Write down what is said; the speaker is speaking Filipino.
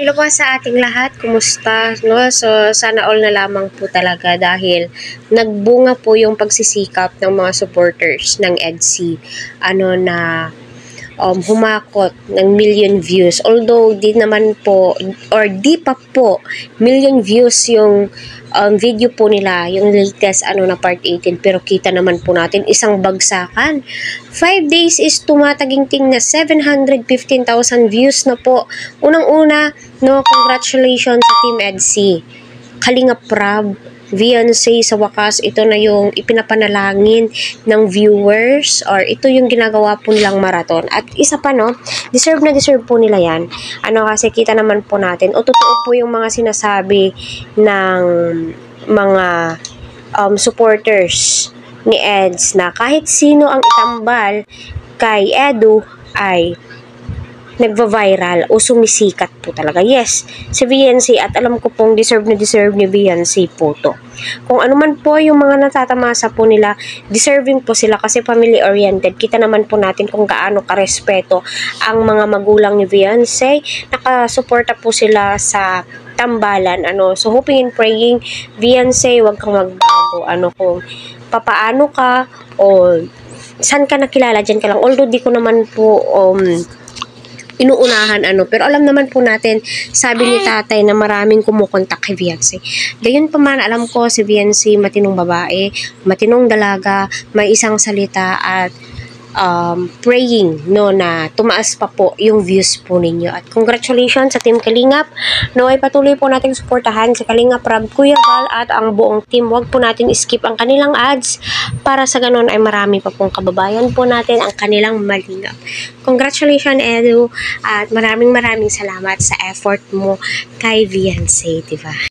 Hello po sa ating lahat, kumusta? No? So, sana all na lamang po talaga dahil nagbunga po yung pagsisikap ng mga supporters ng EDSI na humakot ng million views. Although di naman po or di pa po million views yung video po nila, yung latest na part 18, pero kita naman po natin isang bagsakan. 5 days is tumataginting na 715,000 views na po. Unang-una, congratulations sa Team EDSI. Kalinga Prab, Beyonce, sa wakas, ito na yung ipinapanalangin ng viewers or ito yung ginagawa po nilang marathon. At isa pa, deserve na deserve po nila yan. Kasi kita naman po natin, o totoo po yung mga sinasabi ng mga supporters ni EDS na kahit sino ang itambal kay Edu ay nagva-viral o sumisikat po talaga. Yes, si Beyonce, at alam ko pong deserve na deserve ni Beyonce po to. Kung ano man po yung mga natatamasa po nila, deserving po sila kasi family-oriented. Kita naman po natin kung gaano karespeto ang mga magulang ni Beyonce. Nakasuporta po sila sa tambalan. So, hoping and praying, Beyonce, wag kang magbago. Kung papaano ka o saan ka nakilala, dyan ka lang. Although, di ko naman po inuunahan pero alam naman po natin, sabi ni tatay na maraming kumukontak kay Beyonce. Gayon pa man, alam ko si Beyonce matinong babae, matinong dalaga, may isang salita at praying na tumaas pa po yung views po ninyo. At congratulations sa Team Kalingap. Ay patuloy po nating suportahan sa Kalingap Prab, Kuya Val at ang buong team. Huwag po natin skip ang kanilang ads para sa ganun ay marami pa pong kababayan po natin ang kanilang malingap. Congratulations, Edu, at maraming salamat sa effort mo kay Beyonce, diba?